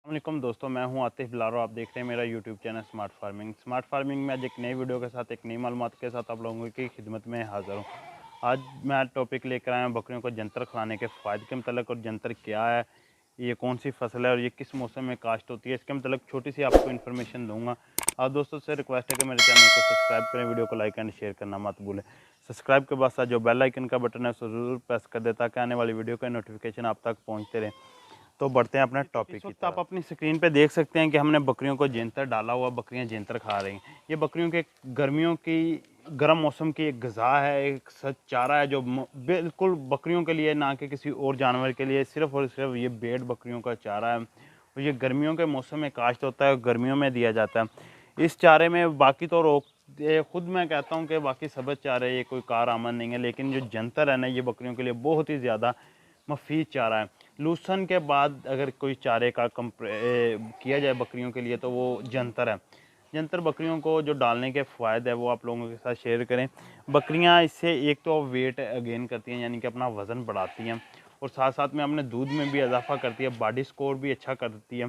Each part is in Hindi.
अस्सलामुअलैकुम दोस्तों, मैं हूं आतिफ बिलारो। आप देख रहे हैं मेरा यूट्यूब चैनल स्मार्ट फार्मिंग में आज एक नई वीडियो के साथ, एक नई मालूमात के साथ आप लोगों की खिदमत में हाज़िर हूं। आज मैं टॉपिक लेकर आया हूं बकरियों को जंतर खिलाने के फ़ायदे के मतलब और जंतर क्या है, ये कौन सी फसल है और ये किस मौसम में काश्त होती है, इसके मतलब छोटी सी आपको इन्फॉर्मेशन दूँगा। आप दोस्तों से रिक्वेस्ट है कि मेरे चैनल को सब्सक्राइब करें, वीडियो को लाइक एंड शेयर करना मत भूलें। सब्सक्राइब के बाद साथ जो बेल आइकन का बटन है उसे ज़रूर प्रेस कर दें ताकि आने वाली वीडियो का नोटिफिकेशन आप तक पहुँचते रहे। तो बढ़ते हैं अपने टॉपिक की तरफ। आप अपनी स्क्रीन पे देख सकते हैं कि हमने बकरियों को जेंतर डाला हुआ, बकरियां जेंतर खा रही हैं। ये बकरियों के गर्मियों की गर्म मौसम की एक ग़िज़ा है, एक सच चारा है जो बिल्कुल बकरियों के लिए, ना कि किसी और जानवर के लिए, सिर्फ़ और सिर्फ ये भेड़ बकरियों का चारा है और ये गर्मियों के मौसम में काश्त होता है और गर्मियों में दिया जाता है। इस चारे में बाकी तो रोक ये खुद मैं कहता हूँ कि बाकी सब चारे ये कोई कारआमद नहीं है, लेकिन जो जंतर है ना, ये बकरियों के लिए बहुत ही ज़्यादा मुफीद चारा है। लूसन के बाद अगर कोई चारे का किया जाए बकरियों के लिए तो वो जंतर है। जंतर बकरियों को जो डालने के फ़ायदे है वो आप लोगों के साथ शेयर करें। बकरियां इससे एक तो वेट गेन करती हैं, यानी कि अपना वज़न बढ़ाती हैं और साथ साथ में अपने दूध में भी इजाफा करती है, बॉडी स्कोर भी अच्छा करती है।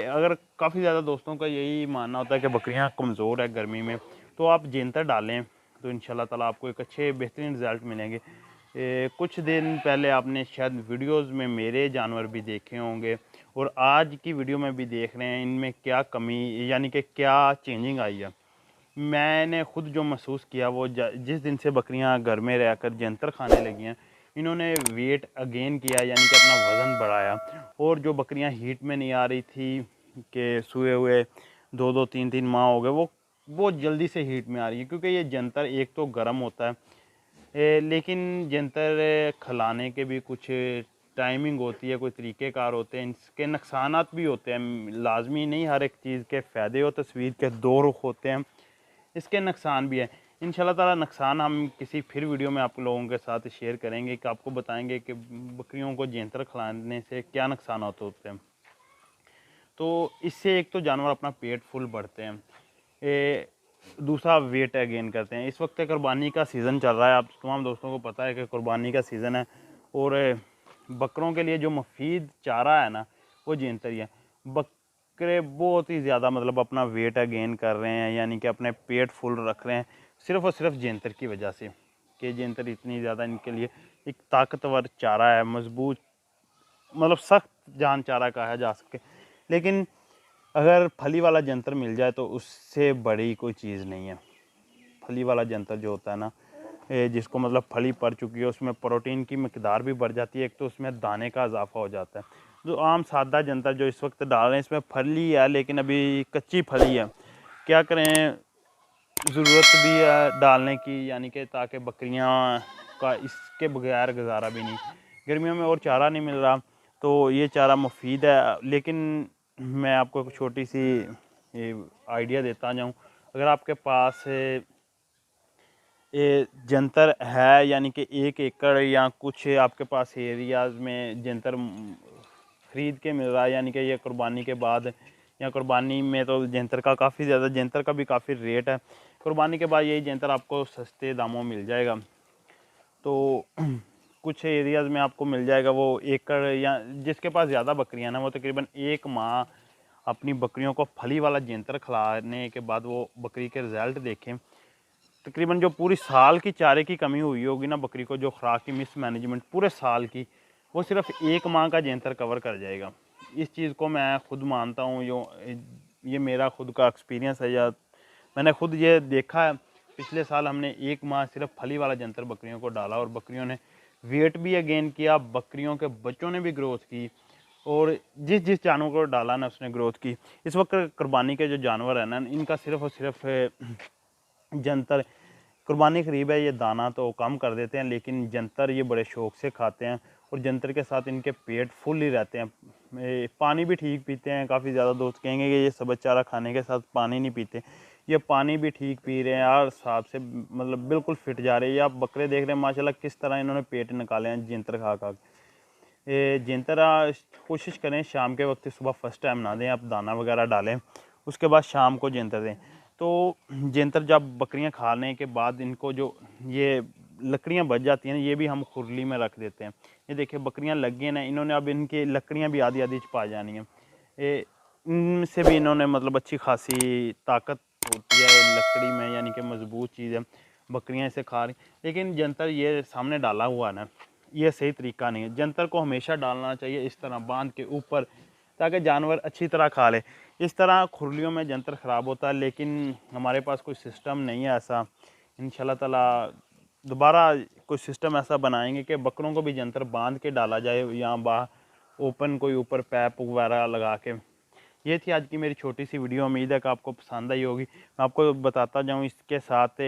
अगर काफ़ी ज़्यादा दोस्तों का यही मानना होता है कि बकरियां कमज़ोर है गर्मी में, तो आप जेंतर डालें तो इंशाल्लाह ताला आपको एक अच्छे बेहतरीन रिज़ल्ट मिलेंगे। कुछ दिन पहले आपने शायद वीडियोस में मेरे जानवर भी देखे होंगे और आज की वीडियो में भी देख रहे हैं, इनमें क्या कमी यानी कि क्या चेंजिंग आई है। मैंने खुद जो महसूस किया वो जिस दिन से बकरियां घर में रहकर जंतर खाने लगी हैं, इन्होंने वेट अगेन किया, यानी कि अपना वज़न बढ़ाया। और जो बकरियां हीट में नहीं आ रही थी कि सूए हुए 2-2 3-3 माह हो गए, वो जल्दी से हीट में आ रही है, क्योंकि ये जंतर एक तो गर्म होता है, लेकिन जंतर खिलाने के भी कुछ टाइमिंग होती है, कोई तरीक़ेकार होते हैं, इसके नुकसानात भी होते हैं। लाज़मी नहीं हर एक चीज़ के फ़ायदे और तस्वीर के दो रुख होते हैं, इसके नुकसान भी हैं। इंशाल्लाह ताला नुकसान हम किसी फिर वीडियो में आप लोगों के साथ शेयर करेंगे कि आपको बताएंगे कि बकरियों को जंतर खिलाने से क्या नुकसान होते हैं। तो इससे एक तो जानवर अपना पेट फुल भरते हैं, दूसरा वेट गेन करते हैं। इस वक्त कुर्बानी का सीज़न चल रहा है, आप तमाम दोस्तों को पता है कि कुर्बानी का सीज़न है और बकरों के लिए जो मुफीद चारा है ना, वो जेंतर ही है। बकरे बहुत ही ज़्यादा मतलब अपना वेट गेन कर रहे हैं, यानी कि अपने पेट फुल रख रहे हैं सिर्फ़ और सिर्फ जेंतर की वजह से, कि जेंतर इतनी ज़्यादा इनके लिए एक ताकतवर चारा है, मजबूत मतलब सख्त जान चारा कहा जा सके। लेकिन अगर फली वाला जंतर मिल जाए तो उससे बड़ी कोई चीज़ नहीं है। फली वाला जंतर जो होता है ना, जिसको मतलब फली पड़ चुकी है, उसमें प्रोटीन की मकदार भी बढ़ जाती है, एक तो उसमें दाने का इजाफा हो जाता है। जो आम सादा जंतर जो इस वक्त डाल रहे हैं, इसमें फली है लेकिन अभी कच्ची फली है, क्या करें, ज़रूरत भी है डालने की, यानी कि ताकि बकरियां का इसके बगैर गुजारा भी नहीं। गर्मियों में और चारा नहीं मिल रहा, तो ये चारा मुफीद है। लेकिन मैं आपको एक छोटी सी आइडिया देता जाऊँ, अगर आपके पास ये जंतर है, यानी कि 1 एकड़ या कुछ आपके पास एरियाज़ में जंतर ख़रीद के मिल रहा है, यानी कि ये कुर्बानी के बाद या कुर्बानी में तो जंतर का काफ़ी ज़्यादा, जंतर का भी काफ़ी रेट है, कुर्बानी के बाद यही जंतर आपको सस्ते दामों मिल जाएगा। तो कुछ एरियाज़ में आपको मिल जाएगा वो एकड़, या जिसके पास ज़्यादा बकरियां ना, वो तकरीबन 1 माह अपनी बकरियों को फली वाला जंतर खिलाने के बाद वो बकरी के रिज़ल्ट देखें। तकरीबन जो पूरी साल की चारे की कमी हुई होगी ना बकरी को, जो खुराक की मिसमैनेजमेंट पूरे साल की, वो सिर्फ 1 माह का जंतर कवर कर जाएगा। इस चीज़ को मैं खुद मानता हूँ, ये मेरा खुद का एक्सपीरियंस है, या मैंने खुद ये देखा है। पिछले साल हमने 1 माह सिर्फ फली वाला जंतर बकरियों को डाला और बकरियों ने वेट भी गेन किया, बकरियों के बच्चों ने भी ग्रोथ की और जिस जिस जानवर को डाला ना उसने ग्रोथ की। इस वक्त कुर्बानी के जो जानवर हैं ना, इनका सिर्फ और सिर्फ जंतर, कुर्बानी करीब है, ये दाना तो कम कर देते हैं, लेकिन जंतर ये बड़े शौक़ से खाते हैं और जंतर के साथ इनके पेट फुल ही रहते हैं। पानी भी ठीक पीते हैं। काफ़ी ज़्यादा दोस्त कहेंगे कि ये सब चारा खाने के साथ पानी नहीं पीते, ये पानी भी ठीक पी रहे हैं और हिसाब से मतलब बिल्कुल फिट जा रहे हैं। ये आप बकरे देख रहे हैं माशाल्लाह किस तरह इन्होंने पेट निकाले हैं जंतर खा खा के। जंतर कोशिश करें शाम के वक्त, सुबह फर्स्ट टाइम ना दें, आप दाना वगैरह डालें, उसके बाद शाम को जंतर दें। तो जंतर जब बकरियां खाने के बाद इनको जो ये लकड़ियां बच जाती हैं, ये भी हम खुरली में रख देते हैं। ये देखिए बकरियां लग गई ना, इन्होंने अब इनकी लकड़ियां भी आधी आधी छपा जानी हैं। इनसे भी इन्होंने मतलब अच्छी खासी ताकत होती है लकड़ी में, यानी कि मजबूत चीज़ है, बकरियां इसे खा रही। लेकिन जंतर ये सामने डाला हुआ है ना, ये सही तरीका नहीं है। जंतर को हमेशा डालना चाहिए इस तरह बांध के ऊपर, ताकि जानवर अच्छी तरह खा ले। इस तरह खुरलियों में जंतर ख़राब होता है, लेकिन हमारे पास कोई सिस्टम नहीं है ऐसा। इंशाल्लाह ताला दोबारा कोई सिस्टम ऐसा बनाएंगे कि बकरों को भी जंतर बांध के डाला जाए, या ओपन कोई ऊपर पैप वगैरह लगा के। ये थी आज की मेरी छोटी सी वीडियो। उम्मीद है कि आपको पसंद आई होगी। मैं आपको बताता जाऊँ, इसके साथ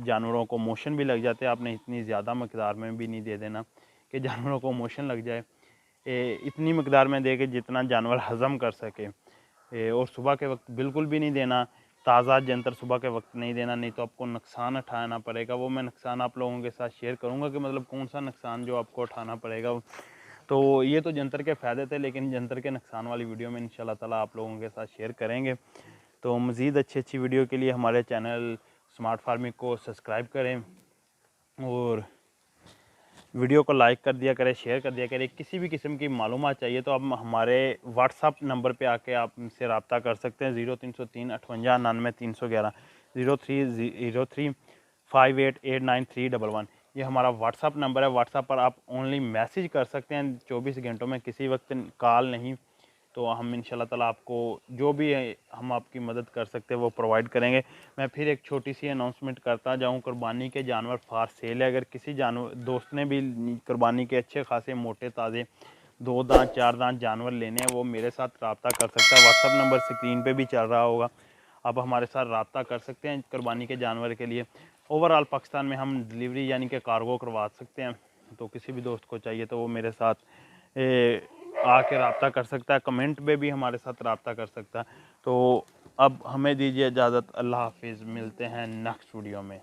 जानवरों को मोशन भी लग जाते हैं। आपने इतनी ज़्यादा मकदार में भी नहीं दे देना कि जानवरों को मोशन लग जाए। इतनी मकदार में दे के जितना जानवर हज़म कर सके। और सुबह के वक्त बिल्कुल भी नहीं देना। ताज़ा जंतर सुबह के वक्त नहीं देना, नहीं तो आपको नुकसान उठाना पड़ेगा। वो मैं नुकसान आप लोगों के साथ शेयर करूँगा कि मतलब कौन सा नुकसान जो आपको उठाना पड़ेगा। तो ये तो जंतर के फ़ायदे थे, लेकिन जंतर के नुकसान वाली वीडियो में इंशाल्लाह ताला आप लोगों के साथ शेयर करेंगे। तो मज़ीद अच्छी वीडियो के लिए हमारे चैनल स्मार्ट फार्मिंग को सब्सक्राइब करें और वीडियो को लाइक कर दिया करें, शेयर कर दिया करें। किसी भी किस्म की मालूमात चाहिए तो आप हमारे व्हाट्सअप नंबर पे आके आप हमसे रब्ता कर सकते हैं। 0303 58 99 311 0303 5889 311। ये हमारा व्हाट्सअप नंबर है। व्हाट्सअप पर आप ओनली मैसेज कर सकते हैं 24 घंटों में, किसी वक्त कॉल नहीं। तो हम इंशाल्लाह ताला आपको जो भी है हम आपकी मदद कर सकते हैं वो प्रोवाइड करेंगे। मैं फिर एक छोटी सी अनाउंसमेंट करता जाऊँ, कुर्बानी के जानवर फार सेल है। अगर किसी जानवर दोस्त ने भी कुर्बानी के अच्छे खासे मोटे ताज़े 2 दांत 4 दांत जानवर लेने हैं, वो मेरे साथ रब्ता कर सकता है। व्हाट्सअप नंबर स्क्रीन पे भी चल रहा होगा, आप हमारे साथ रब्ता कर सकते हैं कुर्बानी के जानवर के लिए। ओवरऑल पाकिस्तान में हम डिलीवरी यानी कि कार्गो करवा सकते हैं। तो किसी भी दोस्त को चाहिए तो वो मेरे साथ आके रब्ता कर सकता है। कमेंट पे भी हमारे साथ रब्ता कर सकता है। तो अब हमें दीजिए इजाज़त। अल्लाह हाफिज़, मिलते हैं नेक्स्ट वीडियो में।